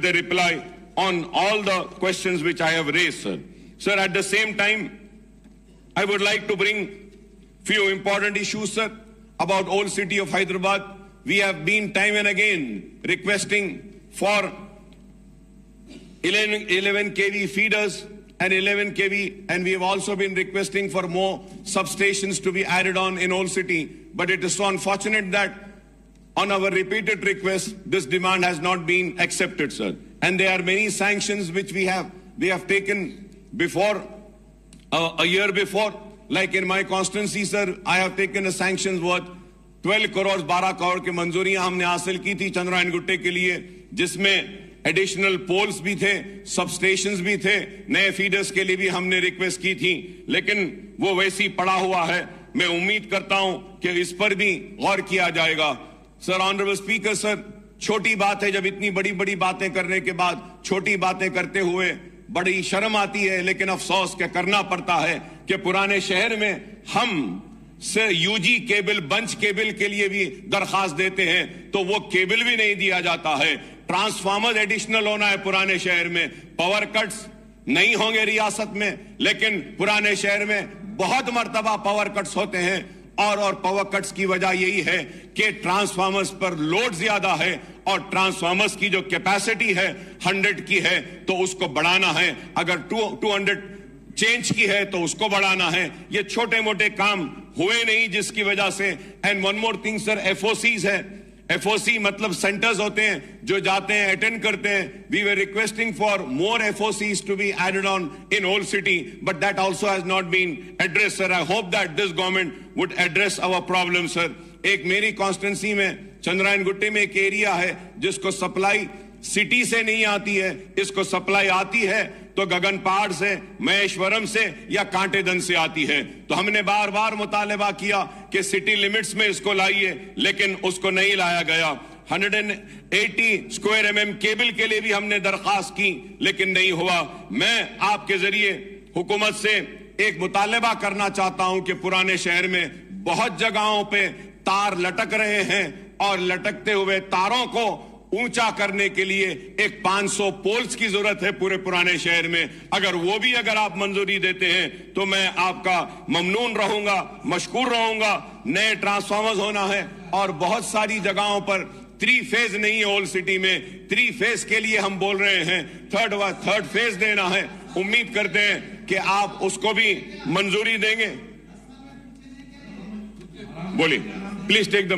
the reply on all the questions which I have raised, sir. Sir, at the same time, I would like to bring few important issues, sir, about old city of Hyderabad. We have been time and again requesting for 11 kV feeders and 11 kV, and we have also been requesting for more substations to be added on in old city. But it is so unfortunate that on our repeated requests, this demand has not been accepted, sir. And there are many sanctions which we have taken before, a year before. Like in my constituency, sir, I have taken a sanctions worth 12 crores, 12 crore के मंजूरियां हमने हासिल की थी चंद्रायन गुट्टे के लिए, जिसमें additional poles भी थे, सबस्टेशंस भी थे, नए फीडर्स के लिए भी हमने रिक्वेस्ट की थी, लेकिन वो वैसी पड़ा हुआ है. मैं उम्मीद करता हूं कि इस पर भी गौर किया जाएगा. सर, ऑनरेबल स्पीकर सर, छोटी बात है जब इतनी बड़ी बड़ी बातें करने के बाद छोटी बातें करते हुए बड़ी शर्म आती है, लेकिन अफसोस क्या करना पड़ता है कि पुराने शहर में हम से यूजी केबल, बंच केबल के लिए भी दरखास्त देते हैं तो वो केबल भी नहीं दिया जाता है. ट्रांसफार्मर एडिशनल होना है पुराने शहर में. पावर कट्स नहीं होंगे रियासत में, लेकिन पुराने शहर में बहुत मर्तबा पावर कट्स होते हैं, और पावर कट्स की वजह यही है कि ट्रांसफार्मर्स पर लोड ज्यादा है और ट्रांसफार्मर्स की जो कैपेसिटी है 100 की है तो उसको बढ़ाना है. अगर 200 चेंज की है तो उसको बढ़ाना है. ये छोटे मोटे काम हुए नहीं, जिसकी वजह से. And one more thing sir, एफओसीज है. एफओसी मतलब सेंटर्स होते हैं जो जाते हैं, अटेंड करते हैं. We were requesting for more FOCs to be added on in old city, but that also has not been address. Sir, I hope that this government would address our problem. Sir, एक मेरी constituency में चंद्रायन गुट्टे में एक area है जिसको supply city से नहीं आती है, इसको सप्लाई आती है तो गगन पहाड़ से, महेश्वरम से या कांटेदन से आती है. तो हमने बार बार मुतालबा किया कि सिटी लिमिट्स में इसको लाइए, लेकिन उसको नहीं लाया गया. 180 स्क्वायर mm केबल के लिए भी हमने दरखास्त की, लेकिन नहीं हुआ. मैं आपके जरिए हुकूमत से एक मुतालबा करना चाहता हूं कि पुराने शहर में बहुत जगहों पे तार लटक रहे हैं और लटकते हुए तारों को ऊंचा करने के लिए एक 500 पोल्स की जरूरत है पूरे पुराने शहर में. अगर आप मंजूरी देते हैं तो मैं आपका ममनून रहूंगा, मशकूर रहूंगा. नए ट्रांसफार्मर्स होना है और बहुत सारी जगहों पर 3 फेज नहीं है. ओल्ड सिटी में 3 फेज के लिए हम बोल रहे हैं, थर्ड फेज देना है. उम्मीद करते हैं कि आप उसको भी मंजूरी देंगे. बोलिए, प्लीज टेक द